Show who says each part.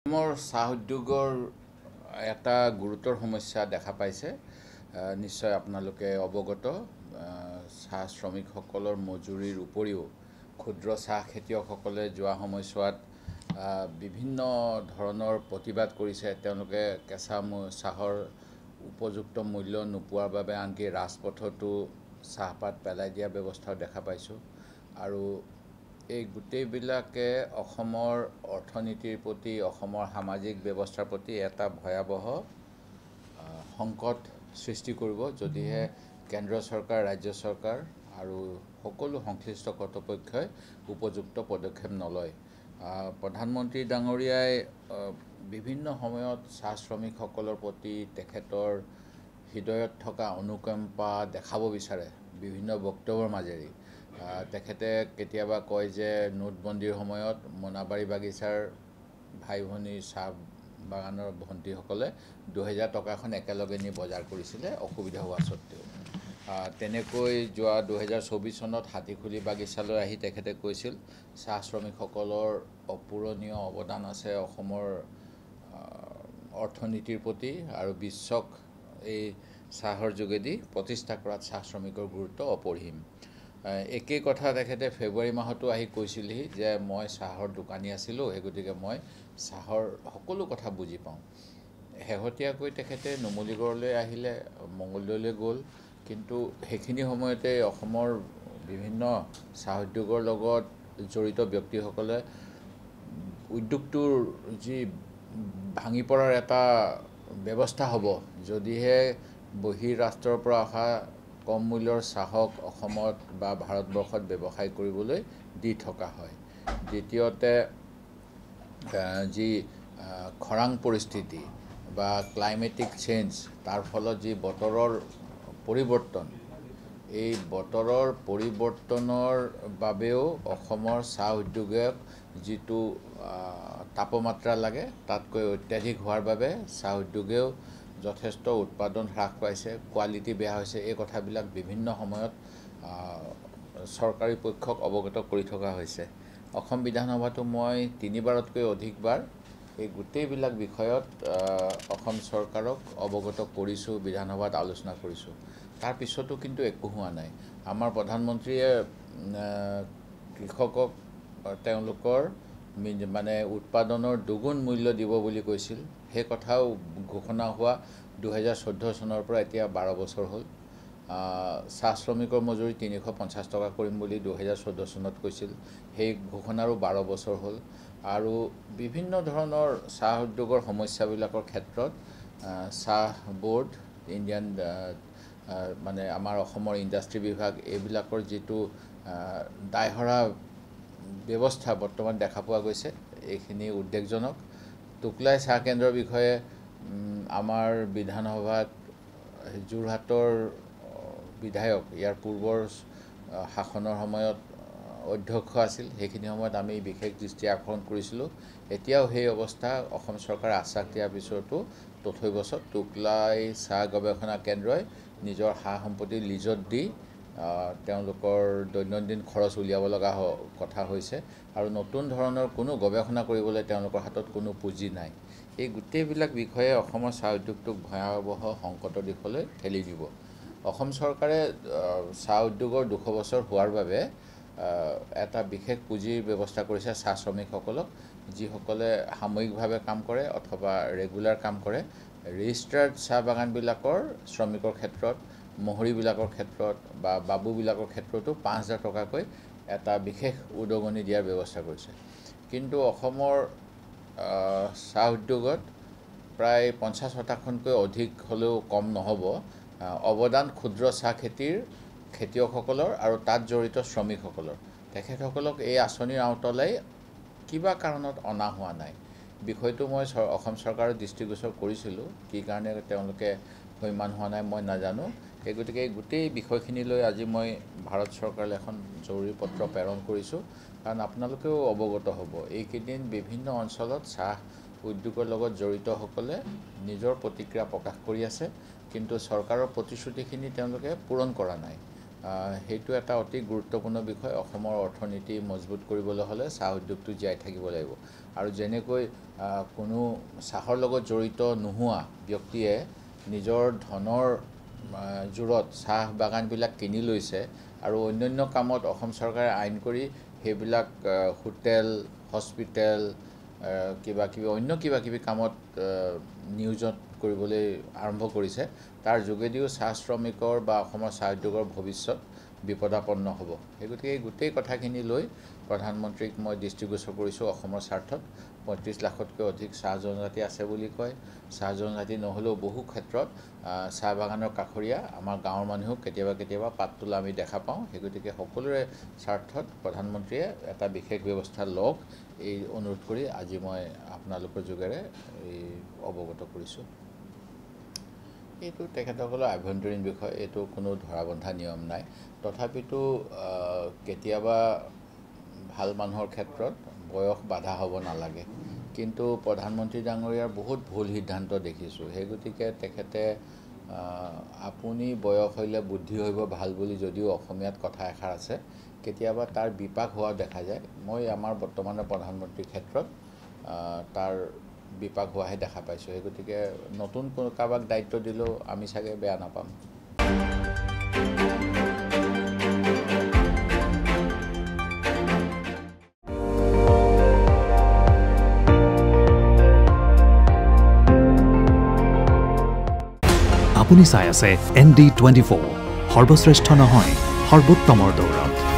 Speaker 1: অসমৰ চাহ উদ্যোগৰ এটা গুৰুতৰ সমস্যা দেখা পাইছে। নিশ্চয় আপোনালোকে অৱগত। চাহ শ্ৰমিকসকলৰ মজুৰিৰ উপৰিও ক্ষুদ্ৰ চাহ খেতিয়কসকলে যোৱা সময়ছোৱাত বিভিন্ন ধৰণৰ প্ৰতিবাদ কৰিছে। তেওঁলোকে কেঁচা চাহৰ উপযুক্ত মূল্য নোপোৱাৰ বাবে আনকি ৰাজপথতো চাহপাত পেলাই দিয়া ব্যৱস্থাও দেখা পাইছোঁ। আৰু এই গোটেইবিলাকে অসমৰ অৰ্থনীতিৰ প্ৰতি, অসমৰ সামাজিক ব্যৱস্থাৰ প্ৰতি এটা ভয়াৱহ সংকট সৃষ্টি কৰিব যদিহে কেন্দ্ৰ চৰকাৰ, ৰাজ্য চৰকাৰ আৰু সকলো সংশ্লিষ্ট কৰ্তৃপক্ষই উপযুক্ত পদক্ষেপ নলয়। প্ৰধানমন্ত্ৰী ডাঙৰীয়াই বিভিন্ন সময়ত চাহ শ্ৰমিকসকলৰ প্ৰতি তেখেতৰ হৃদয়ত থকা অনুকম্পা দেখাব বিচাৰে বিভিন্ন বক্তব্যৰ মাজেৰে। তেখেতে কেতিয়াবা কয় যে নোটবন্দীৰ সময়ত মোনাবাৰী বাগিচাৰ ভাই ভনী চাহ বাগানৰ ভণ্টিসকলে 2000 টকাখন একেলগে নি বজাৰ কৰিছিলে অসুবিধা হোৱা স্বত্তেও। তেনেকৈ যোৱা 2024 চনত হাতীখুলি বাগিচালৈ আহি তেখেতে কৈছিল চাহ শ্ৰমিকসকলৰ অপূৰণীয় অৱদান আছে অসমৰ অৰ্থনীতিৰ প্ৰতি আৰু বিশ্বক এই চাহৰ যোগেদি প্ৰতিষ্ঠা কৰাত চাহ শ্ৰমিকৰ গুৰুত্ব অপৰিসীম। একেই কথা তেখেতে ফেব্ৰুৱাৰী মাহতো আহি কৈছিলহি যে মই চাহৰ দোকানী আছিলোঁ, সেই গতিকে মই চাহৰ সকলো কথা বুজি পাওঁ। শেহতীয়াকৈ তেখেতে নুমলীগড়লৈ আহিলে, মঙ্গলদৈলৈ গ'ল, কিন্তু সেইখিনি সময়তে অসমৰ বিভিন্ন চাহ উদ্যোগৰ লগত জড়িত ব্যক্তিসকলে উদ্যোগটোৰ যি ভাঙি পৰাৰ এটা ব্যৱস্থা হ'ব যদিহে বহিঃৰাষ্ট্ৰৰ পৰা অহা কম মূল্যৰ চাহক অসমত বা ভাৰতবৰ্ষত ব্যৱসায় কৰিবলৈ দি থকা হয়। দ্বিতীয়তে যি খৰাং পৰিস্থিতি বা ক্লাইমেটিক চেঞ্জ, তাৰ ফলত যি বতৰৰ পৰিৱৰ্তন, এই বতৰৰ পৰিৱৰ্তনৰ বাবেও অসমৰ চাহ উদ্যোগক যিটো তাপমাত্ৰা লাগে তাতকৈ অত্যাধিক হোৱাৰ বাবে চাহ উদ্যোগেও যথেষ্ট উৎপাদন হ্ৰাস পাইছে, কোৱালিটি বেয়া হৈছে। এই কথাবিলাক বিভিন্ন সময়ত চৰকাৰী পক্ষক অৱগত কৰি থকা হৈছে। অসম বিধানসভাতো মই 3বাৰতকৈ অধিকবাৰ এই গোটেইবিলাক বিষয়ত অসম চৰকাৰক অৱগত কৰিছোঁ, বিধানসভাত আলোচনা কৰিছোঁ। তাৰ পিছতো কিন্তু একো হোৱা নাই। আমাৰ প্ৰধানমন্ত্ৰীয়ে কৃষকক তেওঁলোকৰ মানে উৎপাদনৰ দুগুণ মূল্য দিব বুলি কৈছিল। সেই কথাও ঘোষণা হোৱা 2014 চনৰ পৰা এতিয়া 12 বছৰ হ'ল। চাহ শ্ৰমিকৰ মজুৰি 350 টকা কৰিম বুলি 2014 চনত কৈছিল। সেই ঘোষণাৰো 12 বছৰ হ'ল। আৰু বিভিন্ন ধৰণৰ চাহ উদ্যোগৰ সমস্যাবিলাকৰ ক্ষেত্ৰত চাহ বোৰ্ড, ইণ্ডিয়ান মানে আমাৰ অসমৰ ইণ্ডাষ্ট্ৰী বিভাগ, এইবিলাকৰ যিটো দায়হৰা ব্যৱস্থা বৰ্তমান দেখা পোৱা গৈছে, এইখিনি উদ্বেগজনক। টুকলাই চাহ কেন্দ্ৰৰ বিষয়ে আমাৰ বিধানসভাত যোৰহাটৰ বিধায়ক, ইয়াৰ পূৰ্বৰ শাসনৰ সময়ত অধ্যক্ষ আছিল, সেইখিনি সময়ত আমি বিশেষ দৃষ্টি আকৰ্ষণ কৰিছিলোঁ। এতিয়াও সেই অৱস্থা। অসম চৰকাৰে আশ্বাস দিয়াৰ পিছতো তথৈবচত টুকলাই চাহ গৱেষণা কেন্দ্ৰই নিজৰ সা সম্পত্তি লিজত দি তেওঁলোকৰ দৈনন্দিন খৰচ উলিয়াব লগা কথা হৈছে আৰু নতুন ধৰণৰ কোনো গৱেষণা কৰিবলৈ তেওঁলোকৰ হাতত কোনো পুঁজি নাই। এই গোটেইবিলাক বিষয়ে অসমৰ চাহ উদ্যোগটোক ভয়াৱহ সংকটৰ দিশলৈ ঠেলি দিব। অসম চৰকাৰে চাহ উদ্যোগৰ 200 বছৰ হোৱাৰ বাবে এটা বিশেষ পুঁজিৰ ব্যৱস্থা কৰিছে চাহ শ্ৰমিকসকলক, যিসকলে সাময়িকভাৱে কাম কৰে অথবা ৰেগুলাৰ কাম কৰে। ৰেজিষ্টাৰ্ড চাহ বাগানবিলাকৰ শ্ৰমিকৰ ক্ষেত্ৰত, মহৰীবিলাকৰ ক্ষেত্ৰত বা বাবুবিলাকৰ ক্ষেত্ৰতো 5000 টকাকৈ এটা বিশেষ উদগনি দিয়াৰ ব্যৱস্থা কৰিছে। কিন্তু অসমৰ চাহ উদ্যোগত প্ৰায় 50% অধিক হ'লেও কম নহ'ব অৱদান ক্ষুদ্ৰ চাহ খেতিৰ খেতিয়কসকলৰ আৰু তাত জড়িত শ্ৰমিকসকলৰ। তেখেতসকলক এই আঁচনিৰ আওতালৈ কিবা কাৰণত অনা হোৱা নাই। বিষয়টো মই অসম চৰকাৰৰ দৃষ্টিগোচৰ কৰিছিলোঁ, কি কাৰণে তেওঁলোকে সৈমান হোৱা নাই মই নাজানো। সেই গতিকে এই গোটেই বিষয়খিনিলৈ আজি মই ভাৰত চৰকাৰলৈ এখন জৰুৰী পত্ৰ প্ৰেৰণ কৰিছোঁ, কাৰণ আপোনালোকেও অৱগত হ'ব। এইকেইদিন বিভিন্ন অঞ্চলত চাহ উদ্যোগৰ লগত জড়িতসকলে নিজৰ প্ৰতিক্ৰিয়া প্ৰকাশ কৰি আছে, কিন্তু চৰকাৰৰ প্ৰতিশ্ৰুতিখিনি তেওঁলোকে পূৰণ কৰা নাই। সেইটো এটা অতি গুৰুত্বপূৰ্ণ বিষয়। অসমৰ অৰ্থনীতি মজবুত কৰিবলৈ হ'লে চাহ উদ্যোগটো জীয়াই থাকিব লাগিব। আৰু যেনেকৈ কোনো চাহৰ লগত জড়িত নোহোৱা ব্যক্তিয়ে নিজৰ ধনৰ জোৰত চাহ বাগানবিলাক কিনি লৈছে আৰু অন্যান্য কামত অসম চৰকাৰে আইন কৰি সেইবিলাক হোটেল হস্পিটেল অন্য কিবা কিবি কামত নিয়োজন কৰিবলৈ আৰম্ভ কৰিছে তাৰ যোগেদিও চাহ শ্ৰমিকৰ বা অসমৰ চাহ উদ্যোগৰ ভৱিষ্যত বিপদাপন্ন হ'ব সেই গতিকে এই গোটেই কথাখিনি লৈ প্ৰধানমন্ত্ৰীক মই দৃষ্টিগোচৰ কৰিছোঁ অসমৰ স্বাৰ্থত ৩৫ লাখতকৈ অধিক চাহ জনজাতি আছে বুলি কয় চাহ জনজাতি নহ'লেও বহু ক্ষেত্ৰত চাহ বাগানৰ কাষৰীয়া আমাৰ গাঁৱৰ মানুহক কেতিয়াবা পাত তোলা আমি দেখা পাওঁ সেই গতিকে সকলোৰে স্বাৰ্থত প্ৰধানমন্ত্ৰীয়ে এটা বিশেষ ব্যৱস্থা লওক এই অনুৰোধ কৰি আজি মই আপোনালোকৰ যোগেৰে এই অৱগত কৰিছোঁ এইটো তেখেতসকলৰ আভ্যন্তৰীণ বিষয় এইটো কোনো ধৰাবন্ধা নিয়ম নাই তথাপিতো কেতিয়াবা ভাল মানুহৰ ক্ষেত্ৰত বয়স বাধা হ'ব নালাগে কিন্তু প্ৰধানমন্ত্ৰী ডাঙৰীয়াৰ বহুত ভুল সিদ্ধান্ত দেখিছোঁ সেই গতিকে তেখেতে আপুনি বয়স হ'লে বুদ্ধি হ'ব ভাল বুলি যদিও অসমীয়াত কথা এষাৰ আছে কেতিয়াবা তাৰ বিপাক হোৱা দেখা যায় মই আমাৰ বৰ্তমানৰ প্ৰধানমন্ত্ৰীৰ ক্ষেত্ৰত তাৰ বিপাক হোৱাহে দেখা পাইছোঁ সেই গতিকে নতুন কাৰোবাক দায়িত্ব দিলেও আমি চাগে বেয়া নাপাম
Speaker 2: আপুনি চাই আছে ND24 সৰ্বশ্ৰেষ্ঠ নহয় সৰ্বোত্তমৰ দৌৰত